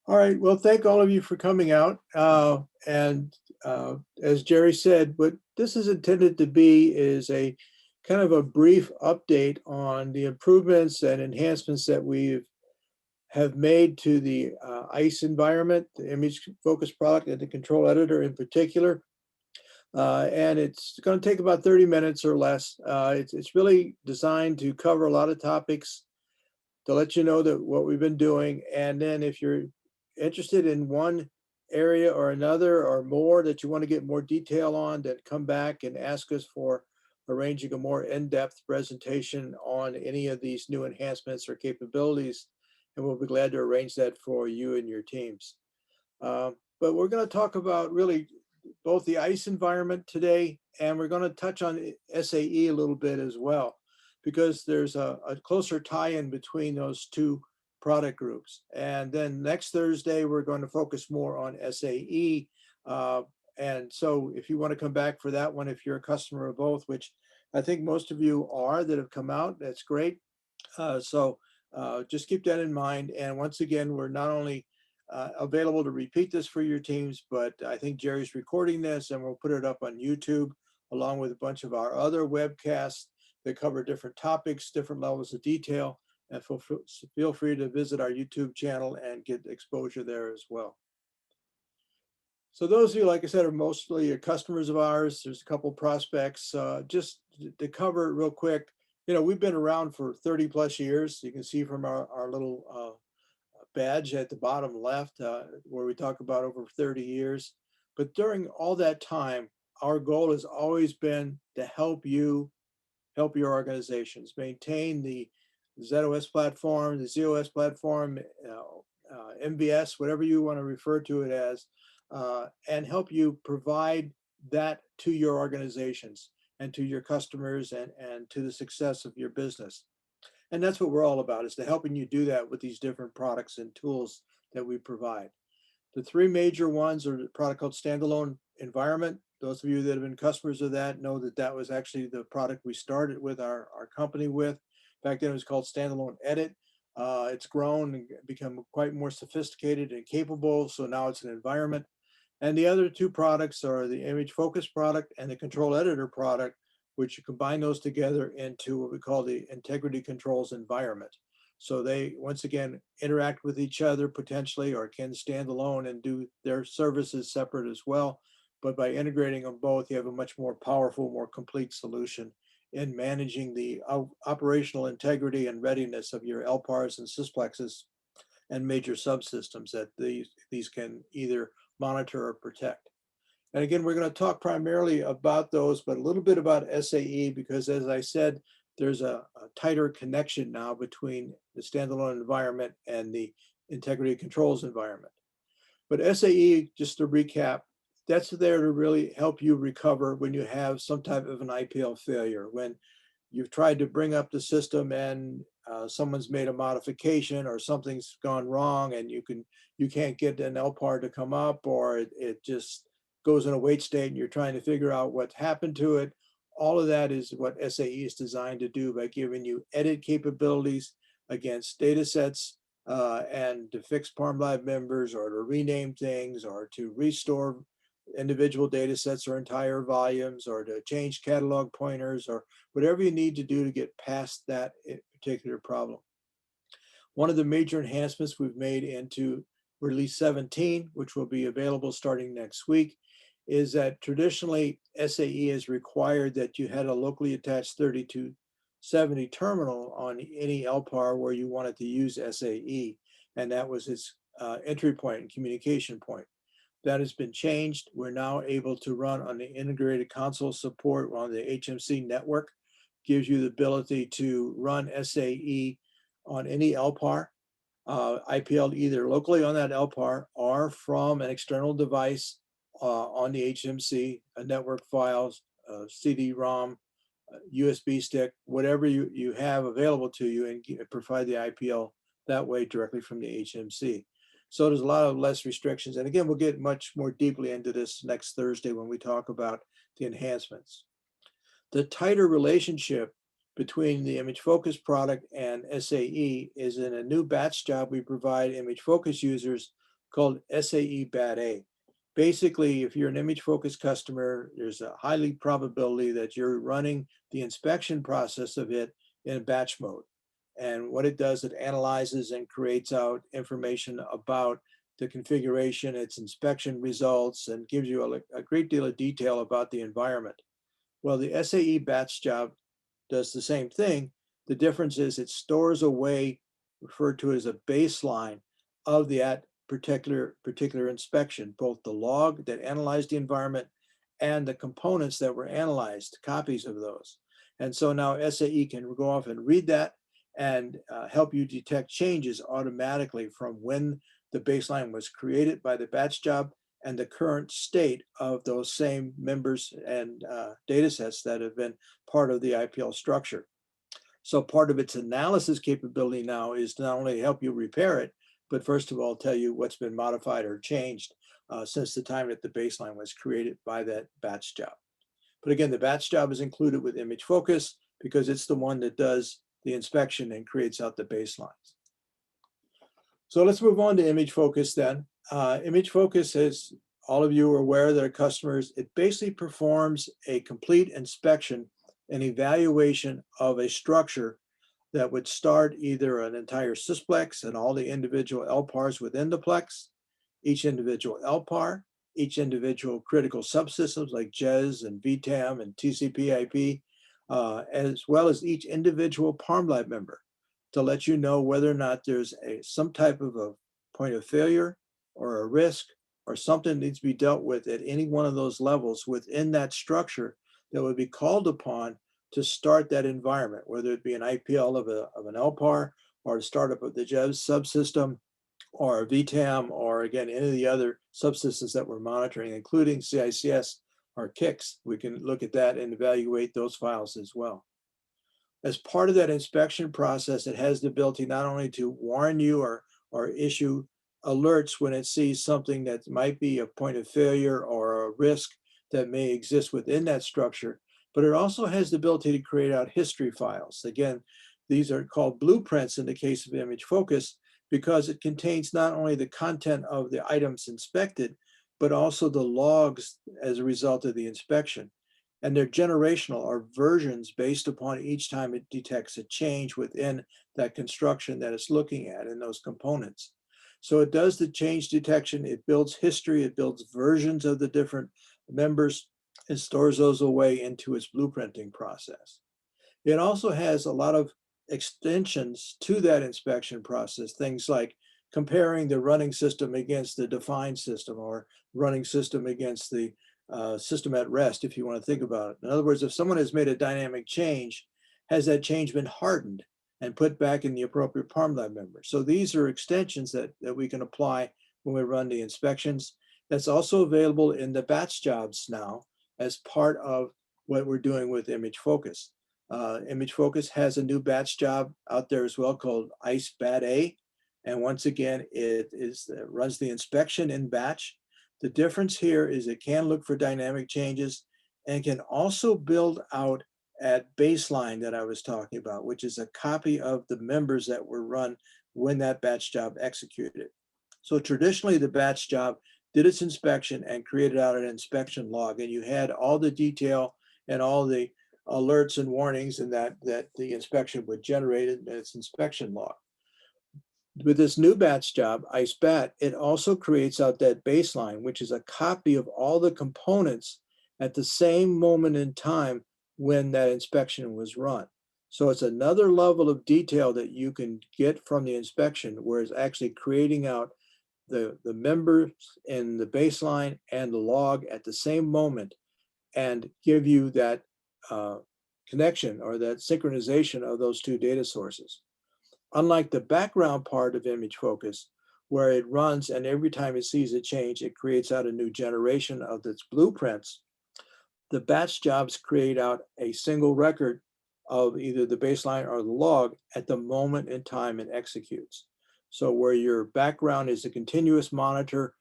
All right. Well, thank all of you for coming out. And as Jerry said, what this is intended to be is a kind of a brief update on the improvements and enhancements that we have made to the ICE environment, the image focus product and the control editor in particular. And it's going to take about 30 minutes or less. It's really designed to cover a lot of topics to let you know that what we've been doing. And then if you're interested in one area or another or more that you want to get more detail on, then come back and ask us for arranging a more in-depth presentation on any of these new enhancements or capabilities. And we'll be glad to arrange that for you and your teams. But we're going to talk about really both the ICE environment today, and we're going to touch on SAE a little bit as well, because there's a closer tie-in between those two product groups. And then next Thursday, we're going to focus more on SAE. And so if you want to come back for that one, if you're a customer of both, which I think most of you are that have come out, that's great. So just keep that in mind. And once again, we're not only available to repeat this for your teams, but I think Jerry's recording this and we'll put it up on YouTube along with a bunch of our other webcasts that cover different topics, different levels of detail. And feel free to visit our YouTube channel and get exposure there as well. So those of you, like I said, are mostly customers of ours. There's a couple prospects. Just to cover it real quick, we've been around for 30 plus years. You can see from our little badge at the bottom left, where we talk about over 30 years. But during all that time, our goal has always been to help you help your organizations maintain the ZOS platform, the ZOS platform, MVS, whatever you want to refer to it as, and help you provide that to your organizations and to your customers and to the success of your business. And that's what we're all about, is to helping you do that with these different products and tools that we provide. The three major ones are the product called Standalone Environment. Those of you that have been customers of that know that that was actually the product we started with our company with. Back then it was called Standalone Edit. It's grown and become quite more sophisticated and capable. So now it's an environment. And the other two products are the Image Focus product and the Control Editor product, which you combine those together into what we call the Integrity Controls environment. So they, once again, interact with each other potentially, or can stand alone and do their services separate as well. But by integrating them both, you have a much more powerful, more complete solution in managing the operational integrity and readiness of your LPARs and Sysplexes and major subsystems that these can either monitor or protect. And again, we're going to talk primarily about those, but a little bit about SAE, because as I said, there's a tighter connection now between the standalone environment and the integrity controls environment. But SAE, just to recap, that's there to really help you recover when you have some type of an IPL failure, when you've tried to bring up the system and someone's made a modification or something's gone wrong and you can't get an LPAR to come up, or it just goes in a wait state and you're trying to figure out what's happened to it. All of that is what SAE is designed to do by giving you edit capabilities against data sets and to fix Parm Lab members or to rename things or to restore individual data sets or entire volumes or to change catalog pointers or whatever you need to do to get past that particular problem. One of the major enhancements we've made into release 17, which will be available starting next week, is that traditionally SAE has required that you had a locally attached 3270 terminal on any LPAR where you wanted to use SAE, and that was its entry point and communication point. That has been changed. We're now able to run on the integrated console support on the HMC network. Gives you the ability to run SAE on any LPAR, IPL either locally on that LPAR or from an external device on the HMC, a network files, CD-ROM, USB stick, whatever you have available to you, and provide the IPL that way directly from the HMC. So there's a lot of less restrictions. And again, we'll get much more deeply into this next Thursday when we talk about the enhancements. The tighter relationship between the Image Focus product and SAE is in a new batch job we provide Image Focus users called SAE Bat A. Basically, if you're an image focused customer, there's a highly probability that you're running the inspection process of it in batch mode. And what it does, it analyzes and creates out information about the configuration, its inspection results, and gives you a great deal of detail about the environment. Well, the SAE batch job does the same thing. The difference is it stores away, referred to as a baseline of that particular inspection, both the log that analyzed the environment and the components that were analyzed, copies of those. And so now SAE can go off and read that and help you detect changes automatically from when the baseline was created by the batch job and the current state of those same members and data sets that have been part of the IPL structure. So part of its analysis capability now is to not only help you repair it, but first of all, tell you what's been modified or changed since the time that the baseline was created by that batch job. But again, the batch job is included with image focus because it's the one that does the inspection and creates out the baselines. So let's move on to image focus then. Image focus, as all of you are aware that are customers, it basically performs a complete inspection and evaluation of a structure that would start either an entire sysplex and all the individual LPARs within the plex, each individual LPAR, each individual critical subsystems like JES and VTAM and TCP/IP, as well as each individual ParmLab member to let you know whether or not there's some type of a point of failure or a risk or something needs to be dealt with at any one of those levels within that structure that would be called upon to start that environment, whether it be an IPL of an LPAR or the startup of the JES subsystem or VTAM or again, any of the other subsystems that we're monitoring, including CICS or KICS. We can look at that and evaluate those files as well. As part of that inspection process, it has the ability not only to warn you or issue alerts when it sees something that might be a point of failure or a risk that may exist within that structure, but it also has the ability to create out history files. Again, these are called blueprints in the case of image focus because it contains not only the content of the items inspected, but also the logs as a result of the inspection. And they're generational or versions based upon each time it detects a change within that construction that it's looking at in those components. So it does the change detection, it builds history, it builds versions of the different members and stores those away into its blueprinting process. It also has a lot of extensions to that inspection process, things like comparing the running system against the defined system or running system against the system at rest, if you want to think about it. In other words, if someone has made a dynamic change, has that change been hardened and put back in the appropriate ParmLab member? So these are extensions that we can apply when we run the inspections. That's also available in the batch jobs now as part of what we're doing with image focus. Image focus has a new batch job out there as well called ICE Bat A. And once again, it runs the inspection in batch. The difference here is it can look for dynamic changes and can also build out at baseline that I was talking about, which is a copy of the members that were run when that batch job executed. So traditionally the batch job did its inspection and created out an inspection log, and you had all the detail and all the alerts and warnings and that the inspection would generate in its inspection log. With this new batch job, IceBat, it also creates out that baseline, which is a copy of all the components at the same moment in time when that inspection was run. So it's another level of detail that you can get from the inspection, where it's actually creating out the members in the baseline and the log at the same moment and give you that connection or that synchronization of those two data sources. Unlike the background part of image focus, where it runs and every time it sees a change, it creates out a new generation of its blueprints, the batch jobs create out a single record of either the baseline or the log at the moment in time it executes. So where your background is a continuous monitor,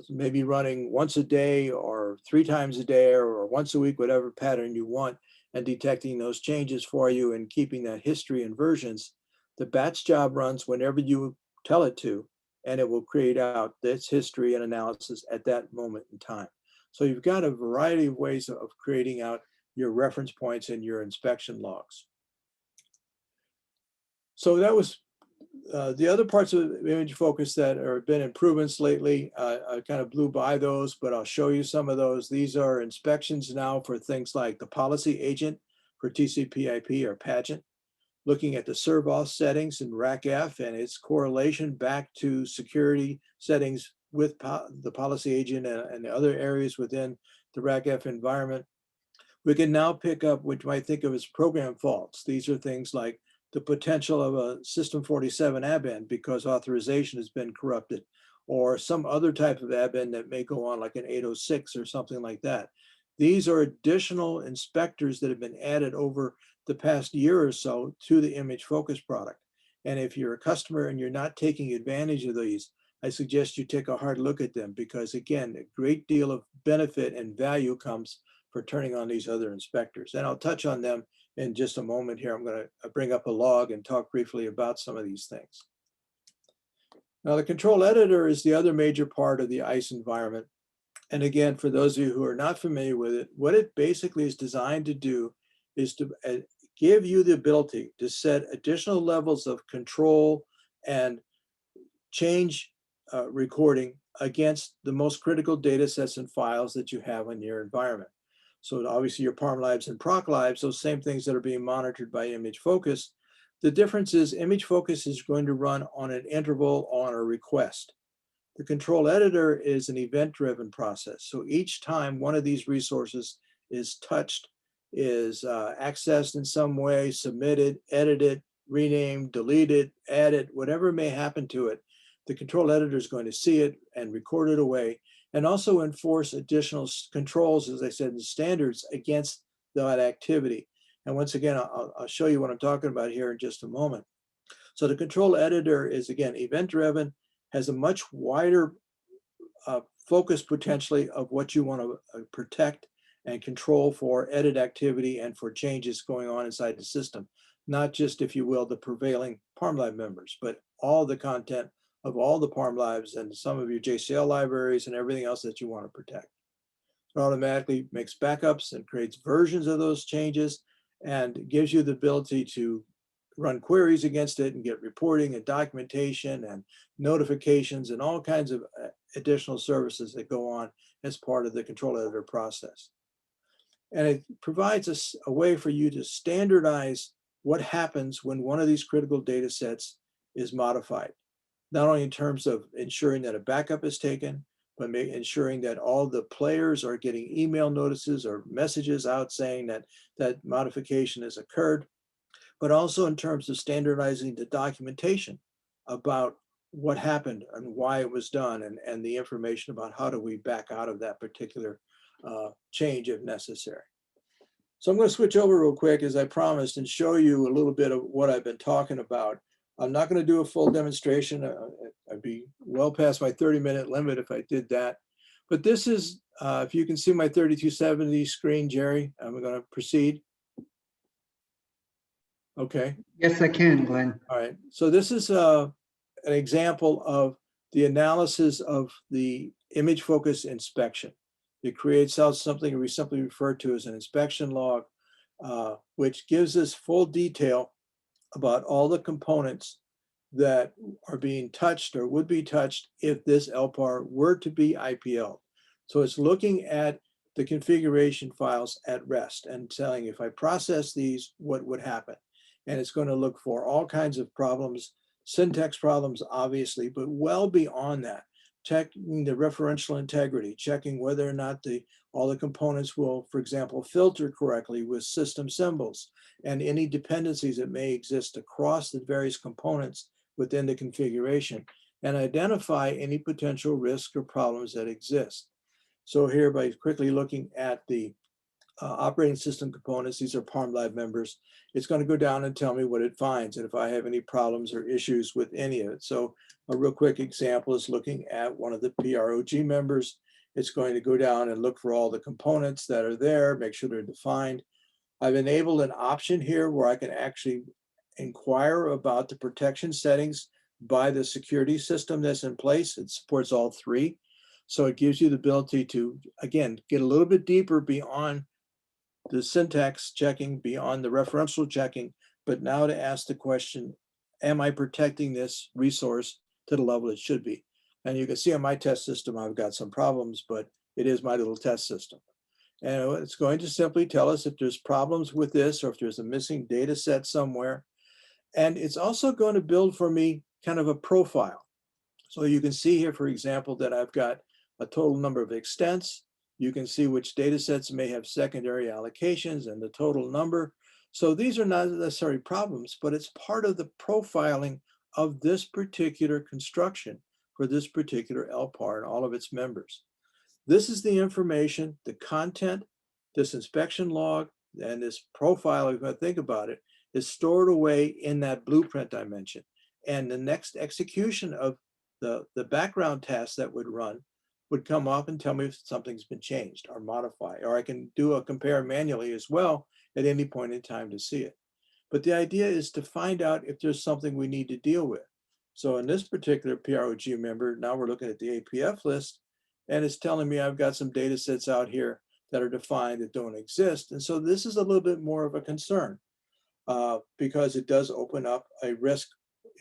maybe running once a day or 3 times a day or once a week, whatever pattern you want, and detecting those changes for you and keeping that history and versions, the batch job runs whenever you tell it to, and it will create out its history and analysis at that moment in time. So you've got a variety of ways of creating out your reference points in your inspection logs. So that was the other parts of image focus that have been improvements lately. I kind of blew by those, but I'll show you some of those. These are inspections now for things like the policy agent for TCP/IP or pageant, looking at the serve-off settings in RACF and its correlation back to security settings with the policy agent and the other areas within the RACF environment. We can now pick up what you might think of as program faults. These are things like the potential of a System 47 add-in because authorization has been corrupted, or some other type of add-in that may go on like an 806 or something like that. These are additional inspectors that have been added over the past year or so to the image focus product. And if you're a customer and you're not taking advantage of these, I suggest you take a hard look at them because, again, a great deal of benefit and value comes for turning on these other inspectors. And I'll touch on them in just a moment here. I'm going to bring up a log and talk briefly about some of these things. Now, the control editor is the other major part of the ICE environment. And again, for those of you who are not familiar with it, what it basically is designed to do is to give you the ability to set additional levels of control and change recording against the most critical data sets and files that you have in your environment. So obviously your Parm Labs and Proc Labs, those same things that are being monitored by Image Focus. The difference is Image Focus is going to run on an interval on a request. The control editor is an event-driven process. So each time one of these resources is touched, is accessed in some way, submitted, edited, renamed, deleted, added, whatever may happen to it, the control editor is going to see it and record it away, and also enforce additional controls, as I said, and standards against that activity. And once again, I'll show you what I'm talking about here in just a moment. So the control editor is, again, event-driven, has a much wider focus potentially of what you want to protect and control for edit activity and for changes going on inside the system. Not just, if you will, the prevailing Parm Lab members, but all the content of all the Parm Labs and some of your JCL libraries and everything else that you want to protect. It automatically makes backups and creates versions of those changes and gives you the ability to run queries against it and get reporting and documentation and notifications and all kinds of additional services that go on as part of the control editor process. And it provides a way for you to standardize what happens when one of these critical data sets is modified, not only in terms of ensuring that a backup is taken, but ensuring that all the players are getting email notices or messages out saying that that modification has occurred, but also in terms of standardizing the documentation about what happened and why it was done, and the information about how do we back out of that particular change if necessary. So I'm going to switch over real quick, as I promised, and show you a little bit of what I've been talking about. I'm not going to do a full demonstration. I'd be well past my 30-minute limit if I did that. But this is, if you can see my 3270 screen, Jerry, I'm going to proceed. Okay. Yes, I can, Glenn. All right. So this is an example of the analysis of the image focus inspection. It creates out something we simply refer to as an inspection log, which gives us full detail about all the components that are being touched or would be touched if this LPAR were to be IPL. So it's looking at the configuration files at rest and telling, if I process these, what would happen? And it's going to look for all kinds of problems, syntax problems, obviously, but well beyond that, checking the referential integrity, checking whether or not all the components will, for example, filter correctly with system symbols, and any dependencies that may exist across the various components within the configuration, and identify any potential risks or problems that exist. So here, by quickly looking at the operating system components, these are Parm Lab members, it's going to go down and tell me what it finds and if I have any problems or issues with any of it. So a real quick example is looking at one of the PROG members. It's going to go down and look for all the components that are there, make sure they're defined. I've enabled an option here where I can actually inquire about the protection settings by the security system that's in place. It supports all three. So it gives you the ability to, again, get a little bit deeper beyond the syntax checking, beyond the referential checking, but now to ask the question, am I protecting this resource to the level it should be? And you can see on my test system, I've got some problems, but it is my little test system. And it's going to simply tell us if there's problems with this or if there's a missing data set somewhere. And it's also going to build for me kind of a profile. So you can see here, for example, that I've got a total number of extents. You can see which data sets may have secondary allocations and the total number. So these are not necessarily problems, but it's part of the profiling of this particular construction for this particular LPAR and all of its members. This is the information, the content, this inspection log, and this profile, if I think about it, is stored away in that blueprint I mentioned. And the next execution of the background task that would run would come up and tell me if something's been changed or modified, or I can do a compare manually as well at any point in time to see it. But the idea is to find out if there's something we need to deal with. So in this particular PROG member, now we're looking at the APF list, and it's telling me I've got some data sets out here that are defined that don't exist. And so this is a little bit more of a concern because it does open up a risk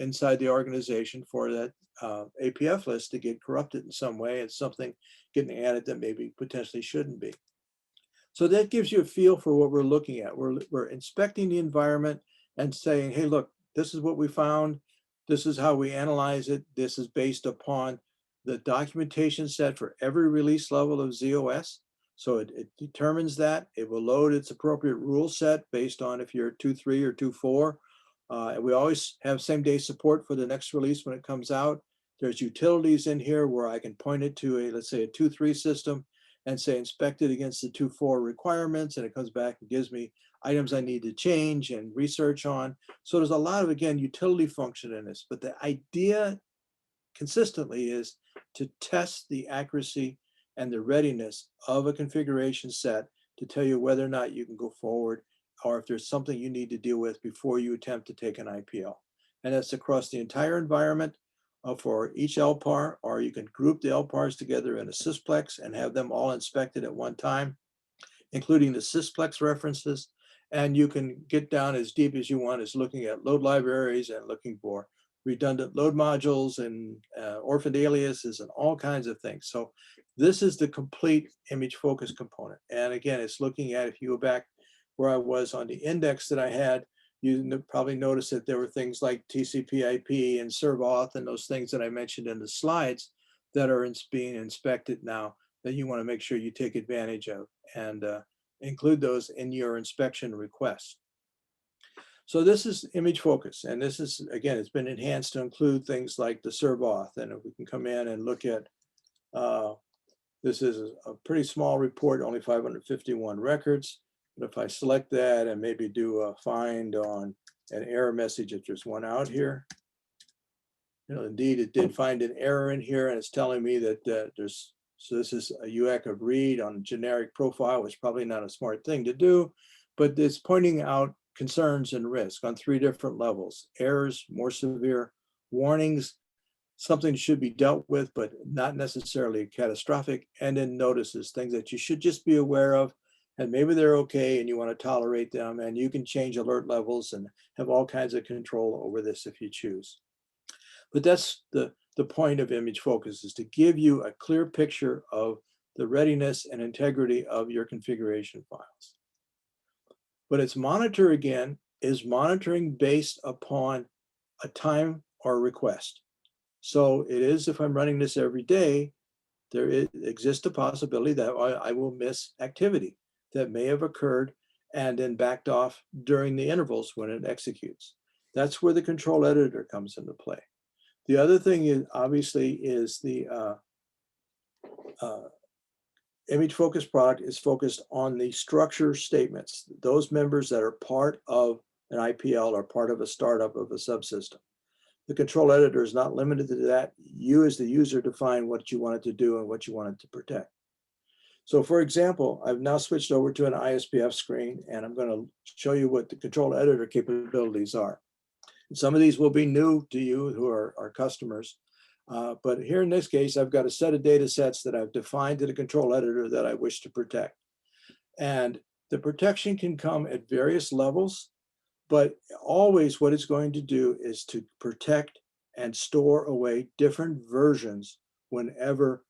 inside the organization for that APF list to get corrupted in some way and something getting added that maybe potentially shouldn't be. So that gives you a feel for what we're looking at. We're inspecting the environment and saying, hey, look, this is what we found. This is how we analyze it. This is based upon the documentation set for every release level of ZOS. So it determines that. It will load its appropriate rule set based on if you're 2.3 or 2.4. And we always have same day support for the next release when it comes out. There's utilities in here where I can point it to a, let's say a 2.3 system and say inspect it against the 2.4 requirements, and it comes back and gives me items I need to change and research on. So there's a lot of, again, utility function in this, but the idea consistently is to test the accuracy and the readiness of a configuration set to tell you whether or not you can go forward or if there's something you need to deal with before you attempt to take an IPL. And that's across the entire environment for each LPAR, or you can group the LPARs together in a sysplex and have them all inspected at one time, including the sysplex references. And you can get down as deep as you want as looking at load libraries and looking for redundant load modules and orphaned aliases and all kinds of things. So this is the complete image focus component. And again, it's looking at, if you go back where I was on the index that I had, you probably noticed that there were things like TCP/IP and servauth and those things that I mentioned in the slides that are being inspected now that you want to make sure you take advantage of and include those in your inspection request. So this is image focus, and this is, again, it's been enhanced to include things like the servauth. And if we can come in and look at, this is a pretty small report, only 551 records. But if I select that and maybe do a find on an error message, if there's one out here, indeed it did find an error in here, and it's telling me that there's, so this is a UAC of read on a generic profile, which is probably not a smart thing to do, but it's pointing out concerns and risk on 3 different levels: errors, more severe, warnings, something should be dealt with, but not necessarily catastrophic, and then notices, things that you should just be aware of, and maybe they're okay and you want to tolerate them, and you can change alert levels and have all kinds of control over this if you choose. But that's the point of image focus, is to give you a clear picture of the readiness and integrity of your configuration files. But its monitor, again, is monitoring based upon a time or request. So it is, if I'm running this every day, there exists a possibility that I will miss activity that may have occurred and then backed off during the intervals when it executes. That's where the control editor comes into play. The other thing is, obviously, is the image focus product is focused on the structure statements, those members that are part of an IPL or part of a startup of a subsystem. The control editor is not limited to that. You as the user define what you want it to do and what you want it to protect. So for example, I've now switched over to an ISPF screen, and I'm going to show you what the control editor capabilities are. Some of these will be new to you who are our customers. But here in this case, I've got a set of data sets that I've defined to the control editor that I wish to protect. And the protection can come at various levels, but always what it's going to do is to protect and store away different versions whenever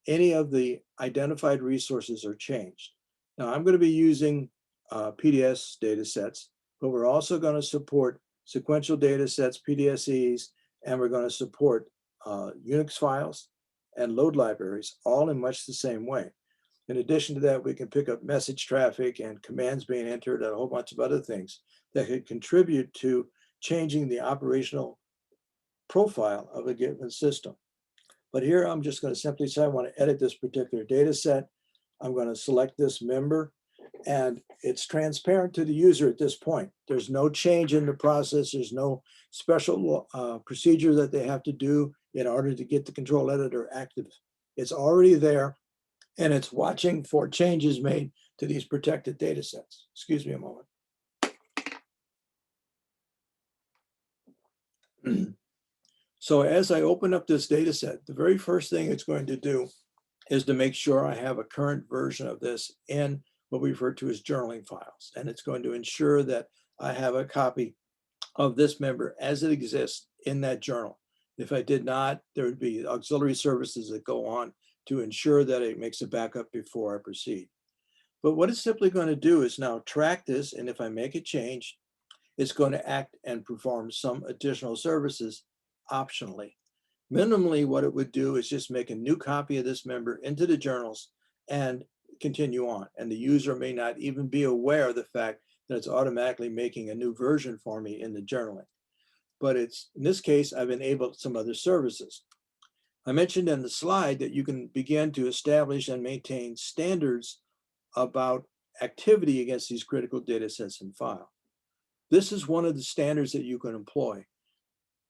any of the identified resources are changed. Now, I'm going to be using PDS data sets, but we're also going to support sequential data sets, PDSEs, and we're going to support Unix files and load libraries, all in much the same way. In addition to that, we can pick up message traffic and commands being entered and a whole bunch of other things that could contribute to changing the operational profile of a given system. But here I'm just going to simply say I want to edit this particular data set. I'm going to select this member, and it's transparent to the user at this point. There's no change in the process. There's no special procedure that they have to do in order to get the control editor active. It's already there, and it's watching for changes made to these protected data sets. Excuse me a moment. So as I open up this data set, the very first thing it's going to do is to make sure I have a current version of this in what we refer to as journaling files. And it's going to ensure that I have a copy of this member as it exists in that journal. If I did not, there would be auxiliary services that go on to ensure that it makes a backup before I proceed. But what it's simply going to do is now track this, and if I make a change, it's going to act and perform some additional services optionally. Minimally, what it would do is just make a new copy of this member into the journals and continue on. And the user may not even be aware of the fact that it's automatically making a new version for me in the journaling. But it's, in this case, I've enabled some other services. I mentioned in the slide that you can begin to establish and maintain standards about activity against these critical data sets and file. This is one of the standards that you can employ.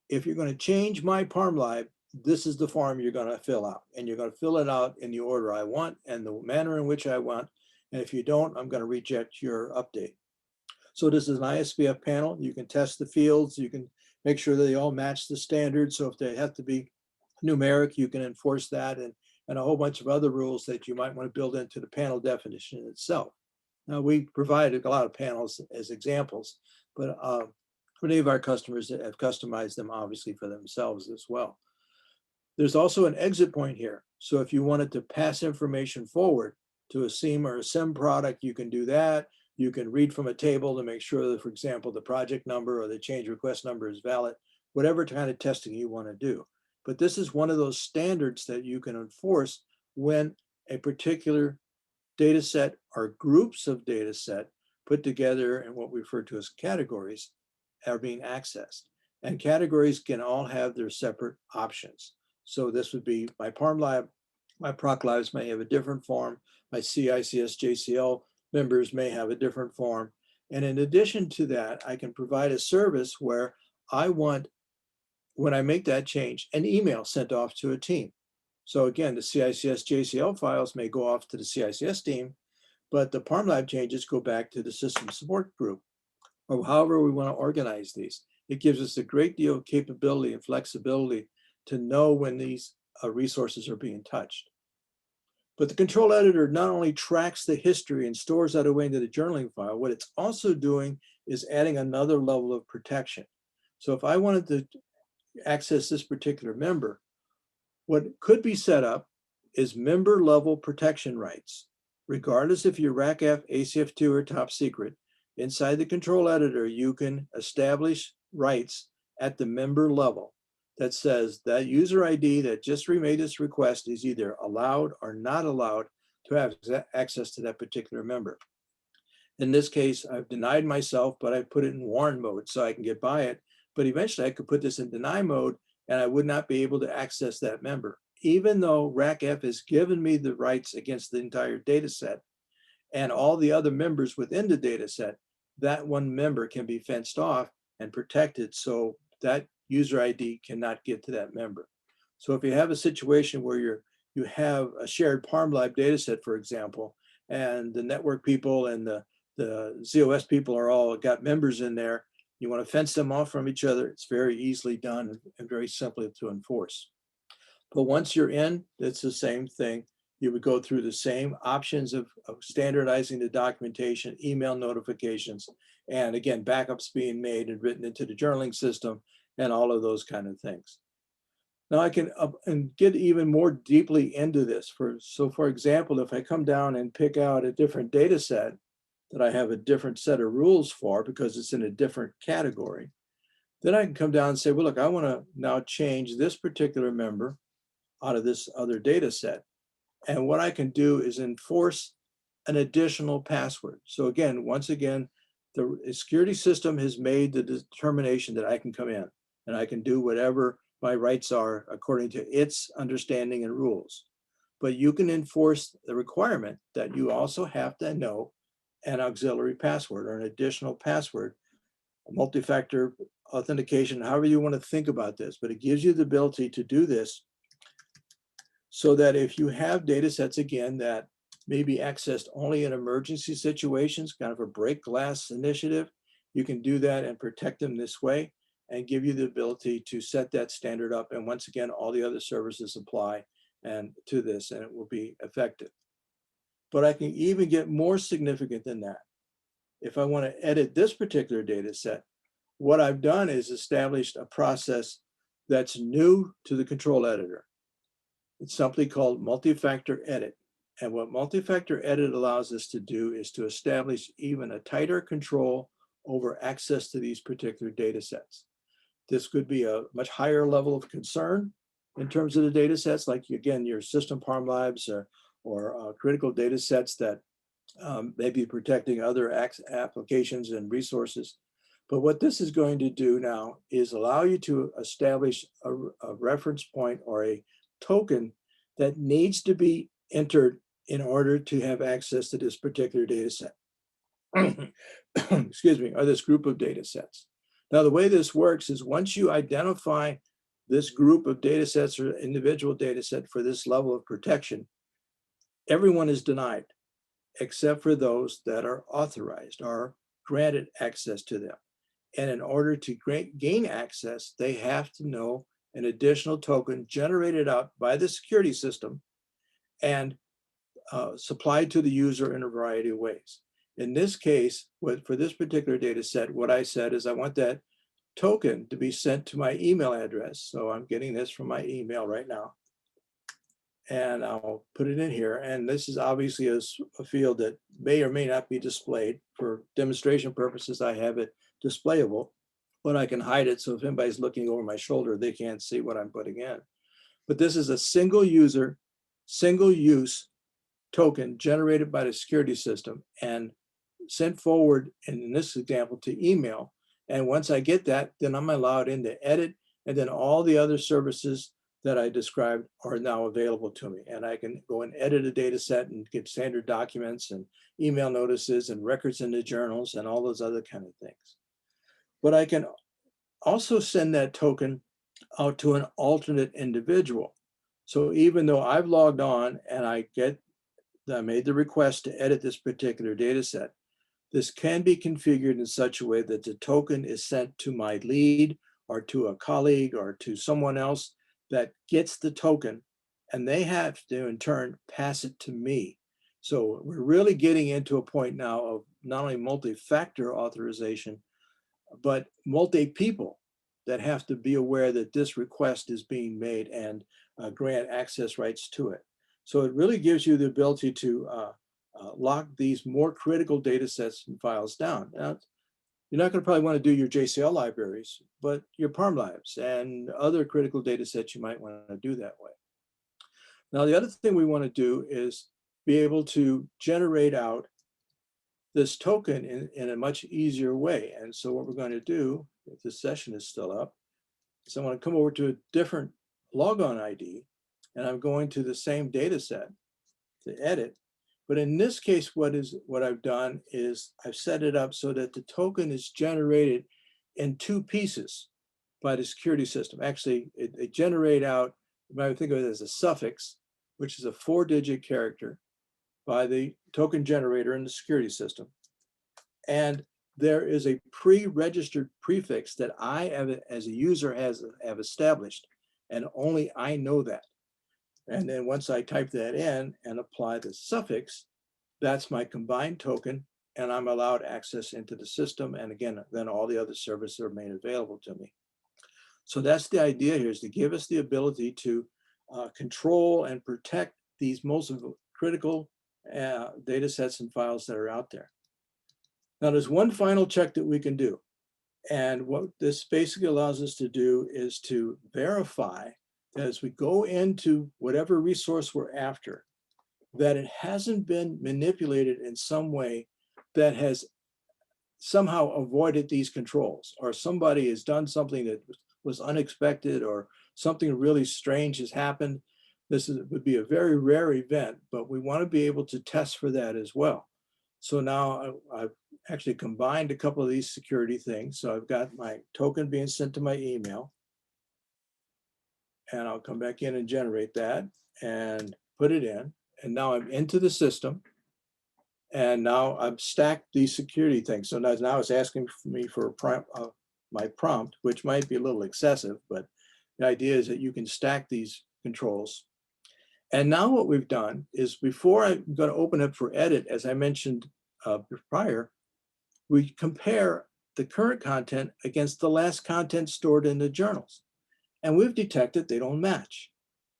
If you're going to change my ParmLib, this is the form you're going to fill out. And you're going to fill it out in the order I want and the manner in which I want. And if you don't, I'm going to reject your update. So this is an ISBF panel. You can test the fields. You can make sure that they all match the standard. So if they have to be numeric, you can enforce that, and a whole bunch of other rules that you might want to build into the panel definition itself. Now, we provided a lot of panels as examples, but many of our customers have customized them obviously for themselves as well. There's also an exit point here. So if you wanted to pass information forward to a SIEM or a SIM product, you can do that. You can read from a table to make sure that, for example, the project number or the change request number is valid, whatever kind of testing you want to do. But this is one of those standards that you can enforce when a particular data set or groups of data set put together in what we refer to as categories are being accessed. And categories can all have their separate options. So this would be my ParmLib, my ProcLibs may have a different form, my CICS JCL members may have a different form. And in addition to that, I can provide a service where I want, when I make that change, an email sent off to a team. So again, the CICS JCL files may go off to the CICS team, but the ParmLib changes go back to the system support group, or however we want to organize these. It gives us a great deal of capability and flexibility to know when these resources are being touched. But the control editor not only tracks the history and stores that away into the journaling file, what it's also doing is adding another level of protection. So if I wanted to access this particular member, what could be set up is member level protection rights. Regardless if you're RACF, ACF2, or top secret, inside the control editor, you can establish rights at the member level that says that user ID that just remade this request is either allowed or not allowed to have access to that particular member. In this case, I've denied myself, but I put it in warn mode so I can get by it. But eventually I could put this in deny mode and I would not be able to access that member. Even though RACF has given me the rights against the entire data set and all the other members within the data set, that one member can be fenced off and protected so that user ID cannot get to that member. So if you have a situation where you have a shared ParmLib data set, for example, and the network people and the ZOS people are all got members in there, You want to fence them off from each other. It's very easily done and very simple to enforce. But once you're in, it's the same thing. You would go through the same options of standardizing the documentation, email notifications, and again, backups being made and written into the journaling system and all of those kind of things. Now I can and get even more deeply into this. So for example, if I come down and pick out a different data set that I have a different set of rules for because it's in a different category, then I can come down and say, well, look, I want to now change this particular member out of this other data set. And what I can do is enforce an additional password. So again, once again, the security system has made the determination that I can come in and I can do whatever my rights are according to its understanding and rules. But you can enforce the requirement that you also have to know an auxiliary password or an additional password, multi-factor authentication, however you want to think about this, but it gives you the ability to do this so that if you have data sets, again, that may be accessed only in emergency situations, kind of a break glass initiative, you can do that and protect them this way and give you the ability to set that standard up. And once again, all the other services apply and to this, and it will be effective. But I can even get more significant than that. If I want to edit this particular data set, what I've done is established a process that's new to the control editor. It's something called multi-factor edit. And what multi-factor edit allows us to do is to establish even a tighter control over access to these particular data sets. This could be a much higher level of concern in terms of the data sets, like again, your system parm libs or critical data sets that may be protecting other applications and resources. But what this is going to do now is allow you to establish a reference point or a token that needs to be entered in order to have access to this particular data set. Excuse me, or this group of data sets. Now, the way this works is once you identify this group of data sets or individual data set for this level of protection, everyone is denied except for those that are authorized or granted access to them. And in order to gain access, they have to know an additional token generated out by the security system and supplied to the user in a variety of ways. In this case, for this particular data set, what I said is I want that token to be sent to my email address. So I'm getting this from my email right now. And I'll put it in here. And this is obviously a field that may or may not be displayed. For demonstration purposes, I have it displayable, but I can hide it. So if anybody's looking over my shoulder, they can't see what I'm putting in. But this is a single user, single use token generated by the security system and sent forward, in this example, to email. And once I get that, then I'm allowed in to edit, and then all the other services that I described are now available to me. And I can go and edit a data set and get standard documents and email notices and records in the journals and all those other kind of things. But I can also send that token out to an alternate individual. So even though I've logged on and I made the request to edit this particular data set, this can be configured in such a way that the token is sent to my lead or to a colleague or to someone else that gets the token, and they have to in turn pass it to me. So we're really getting into a point now of not only multi-factor authorization, but multi-people that have to be aware that this request is being made and grant access rights to it. So it really gives you the ability to lock these more critical data sets and files down. Now, you're not going to probably want to do your JCL libraries, but your parm libs and other critical data sets, you might want to do that way. Now, the other thing we want to do is be able to generate out this token in a much easier way. And so what we're going to do, if this session is still up, is I'm going to come over to a different logon ID, and I'm going to the same data set to edit. But in this case, what I've done is I've set it up so that the token is generated in two pieces by the security system. Actually, it generate out, you might think of it as a suffix, which is a 4-digit character by the token generator in the security system. And there is a pre-registered prefix that I as a user have established, and only I know that. And then once I type that in and apply the suffix, that's my combined token, and I'm allowed access into the system. And again, then all the other services are made available to me. So that's the idea here, is to give us the ability to control and protect these most critical data sets and files that are out there. Now, there's one final check that we can do. And what this basically allows us to do is to verify that as we go into whatever resource we're after, that it hasn't been manipulated in some way that has somehow avoided these controls, or somebody has done something that was unexpected, or something really strange has happened. This would be a very rare event, but we want to be able to test for that as well. So now I've actually combined a couple of these security things. So I've got my token being sent to my email, and I'll come back in and generate that and put it in. And now I'm into the system. And now I've stacked these security things. So now it's asking me for my prompt, which might be a little excessive, but the idea is that you can stack these controls. And now what we've done is, before I'm going to open up for edit, as I mentioned prior, we compare the current content against the last content stored in the journals. And we've detected they don't match.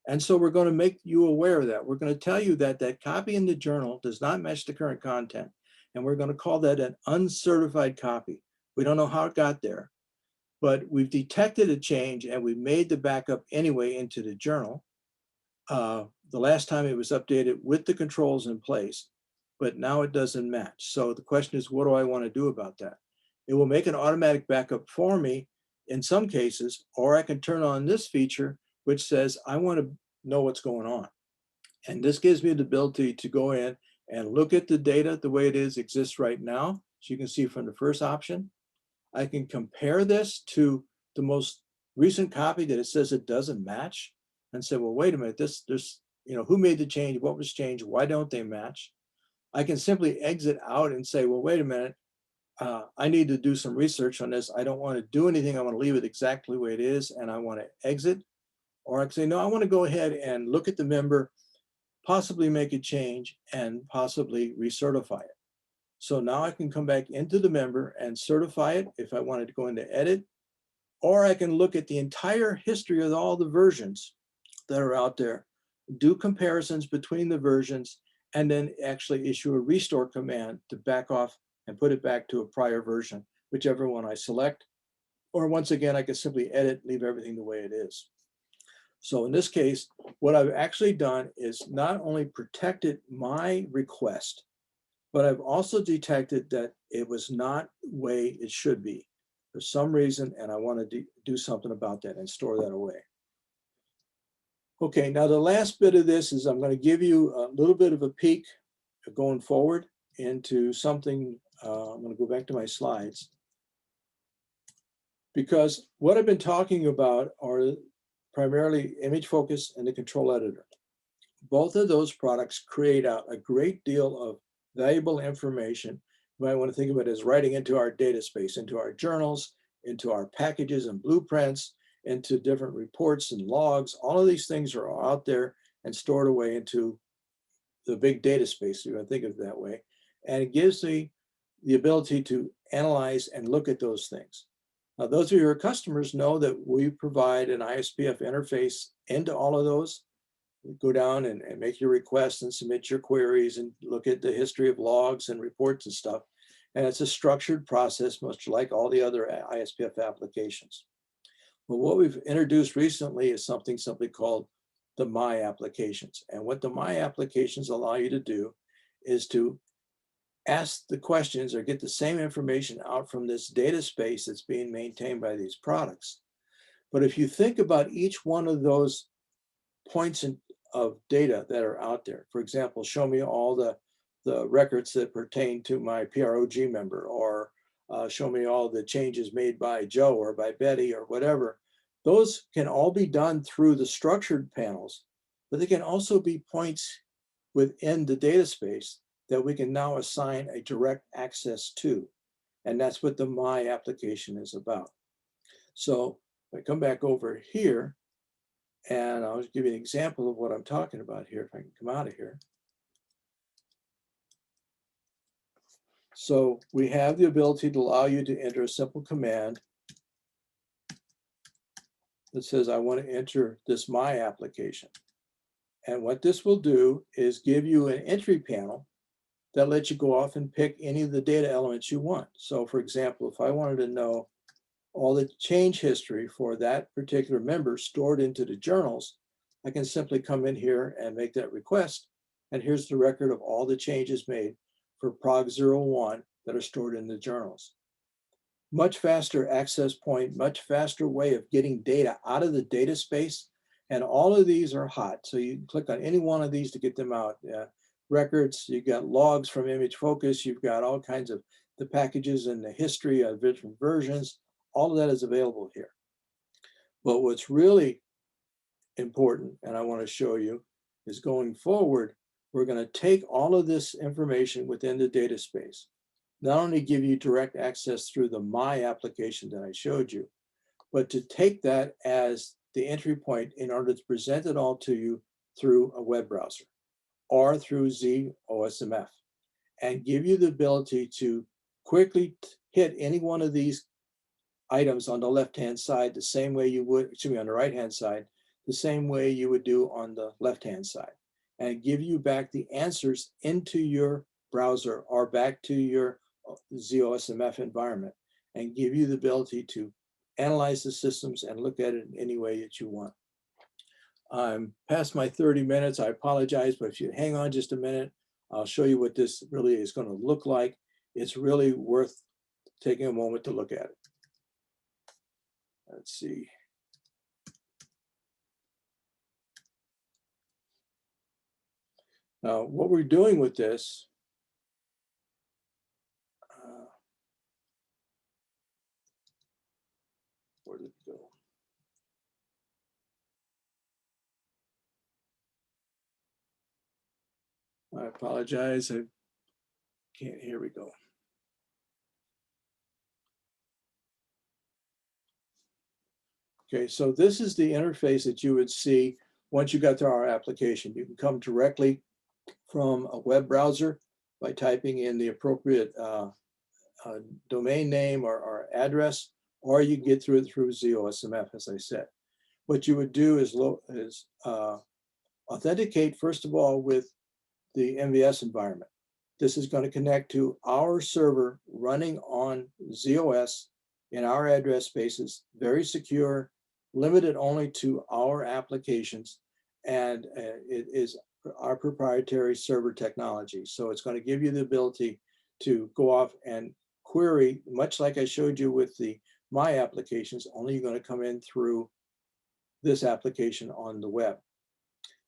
And so we're going to make you aware of that. We're going to tell you that that copy in the journal does not match the current content. And we're going to call that an uncertified copy. We don't know how it got there, but we've detected a change and we made the backup anyway into the journal. The last time it was updated with the controls in place, but now it doesn't match. So the question is, what do I want to do about that? It will make an automatic backup for me in some cases, or I can turn on this feature which says, I want to know what's going on. And this gives me the ability to go in and look at the data the way it exists right now. So you can see from the first option, I can compare this to the most recent copy that it says it doesn't match, and say, well, wait a minute, who made the change? What was changed? Why don't they match? I can simply exit out and say, well, wait a minute, I need to do some research on this. I don't want to do anything. I want to leave it exactly the way it is, and I want to exit. Or I can say, no, I want to go ahead and look at the member, possibly make a change, and possibly recertify it. So now I can come back into the member and certify it if I wanted to go into edit, or I can look at the entire history of all the versions that are out there, do comparisons between the versions, and then actually issue a restore command to back off and put it back to a prior version, whichever one I select. Or once again, I can simply edit, leave everything the way it is. So in this case, what I've actually done is not only protected my request, but I've also detected that it was not the way it should be for some reason, and I want to do something about that and store that away. Okay, now the last bit of this is I'm going to give you a little bit of a peek going forward into something. I'm going to go back to my slides, because what I've been talking about are primarily Image Focus and the Control Editor. Both of those products create out a great deal of valuable information. You might want to think of it as writing into our data space, into our journals, into our packages and blueprints, into different reports and logs. All of these things are out there and stored away into the big data space, you want to think of it that way. And it gives me the ability to analyze and look at those things. Now, those of your customers know that we provide an ISPF interface into all of those. You go down and make your requests and submit your queries and look at the history of logs and reports and stuff. And it's a structured process, much like all the other ISPF applications. But what we've introduced recently is something simply called the My applications. And what the My applications allow you to do is to ask the questions or get the same information out from this data space that's being maintained by these products. But if you think about each one of those points of data that are out there, for example, show me all the records that pertain to my PROG member, or show me all the changes made by Joe or by Betty or whatever. Those can all be done through the structured panels, but they can also be points within the data space that we can now assign a direct access to. And that's what the My application is about. So if I come back over here, and I'll give you an example of what I'm talking about here, if I can come out of here. So we have the ability to allow you to enter a simple command that says, I want to enter this My application. And what this will do is give you an entry panel that lets you go off and pick any of the data elements you want. So for example, if I wanted to know all the change history for that particular member stored into the journals, I can simply come in here and make that request. And here's the record of all the changes made for Prog 01 that are stored in the journals. Much faster access point, much faster way of getting data out of the data space. And all of these are hot. So you can click on any one of these to get them out. Records, you've got logs from Image Focus, you've got all kinds of the packages and the history of different versions. All of that is available here. But what's really important, and I want to show you, is going forward, we're going to take all of this information within the data space, not only give you direct access through the My application that I showed you, but to take that as the entry point in order to present it all to you through a web browser or through ZOSMF, and give you the ability to quickly hit any one of these items on the left-hand side the same way you would, excuse me, on the right-hand side, the same way you would do on the left-hand side, and give you back the answers into your browser or back to your ZOSMF environment, and give you the ability to analyze the systems and look at it in any way that you want. I'm past my 30 minutes. I apologize, but if you hang on just a minute, I'll show you what this really is going to look like. It's really worth taking a moment to look at it. Let's see. Now, what we're doing with this, where did it go? I apologize. I can't, here we go. Okay, so this is the interface that you would see once you got to our application. You can come directly from a web browser by typing in the appropriate domain name or address, or you can get through it through ZOSMF, as I said. What you would do is authenticate, first of all, with the MVS environment. This is going to connect to our server running on ZOS in our address spaces, very secure, limited only to our applications, and it is our proprietary server technology. So it's going to give you the ability to go off and query, much like I showed you with the My applications, only you're going to come in through this application on the web.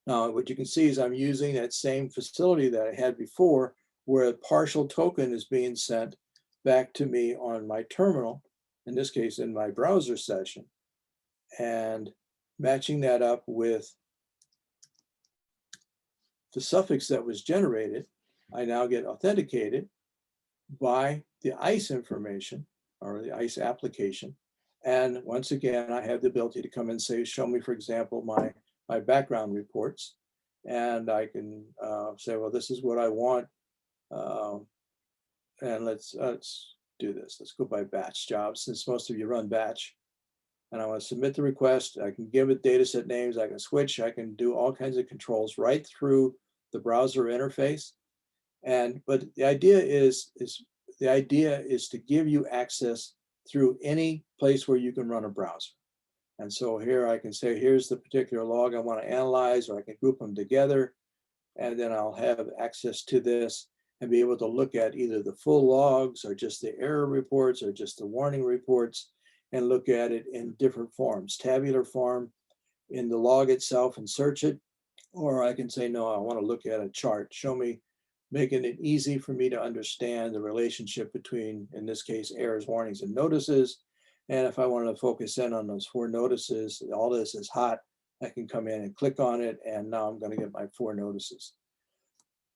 Now, what you can see is I'm using that same facility that I had before, where a partial token is being sent back to me on my terminal, in this case, in my browser session, and matching that up with the suffix that was generated. I now get authenticated by the ICE information or the ICE application. And once again, I have the ability to come and say, show me, for example, my background reports. And I can say, well, this is what I want. And let's do this. Let's go by batch jobs, since most of you run batch. And I want to submit the request. I can give it data set names. I can switch. I can do all kinds of controls right through the browser interface. But the idea is to give you access through any place where you can run a browser. And so here I can say, here's the particular log I want to analyze, or I can group them together, and then I'll have access to this and be able to look at either the full logs or just the error reports or just the warning reports, and look at it in different forms, tabular form in the log itself and search it, or I can say, no, I want to look at a chart, show me, making it easy for me to understand the relationship between, in this case, errors, warnings, and notices. And if I want to focus in on those 4 notices, all this is hot, I can come in and click on it, and now I'm going to get my 4 notices.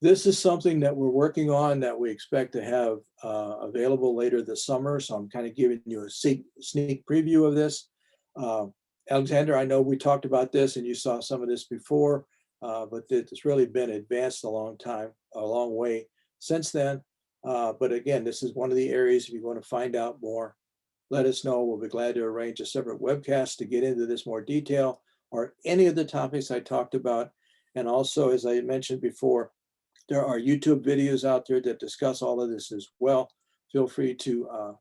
This is something that we're working on that we expect to have available later this summer. So I'm kind of giving you a sneak preview of this. Alexander, I know we talked about this and you saw some of this before, but it's really been advanced a long way since then. But again, this is one of the areas, if you want to find out more, let us know. We'll be glad to arrange a separate webcast to get into this more detail or any of the topics I talked about. And also, as I mentioned before, there are YouTube videos out there that discuss all of this as well. Feel free to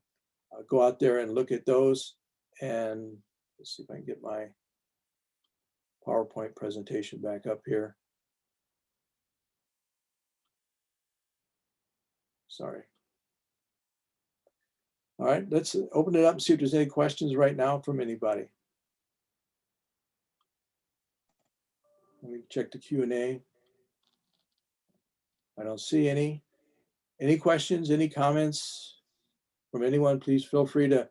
go out there and look at those. And let's see if I can get my PowerPoint presentation back up here. Sorry. All right, let's open it up and see if there's any questions right now from anybody. Let me check the Q&A. I don't see any. Any questions, any comments from anyone? Please feel free to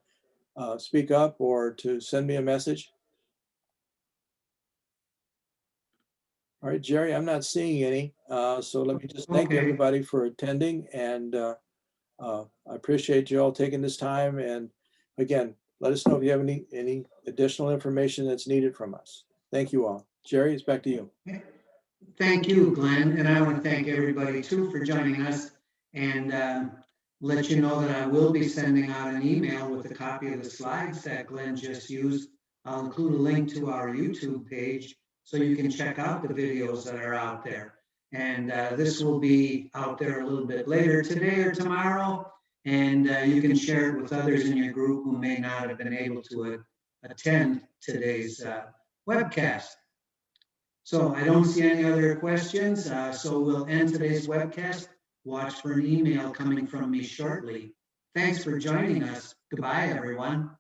speak up or to send me a message. All right, Jerry, I'm not seeing any. So let me just thank everybody for attending, and I appreciate you all taking this time. And again, let us know if you have any additional information that's needed from us. Thank you all. Jerry, it's back to you. Thank you, Glenn. And I want to thank everybody too for joining us, and let you know that I will be sending out an email with a copy of the slides that Glenn just used. I'll include a link to our YouTube page so you can check out the videos that are out there. And this will be out there a little bit later today or tomorrow. And you can share it with others in your group who may not have been able to attend today's webcast. So I don't see any other questions. So we'll end today's webcast. Watch for an email coming from me shortly. Thanks for joining us. Goodbye, everyone.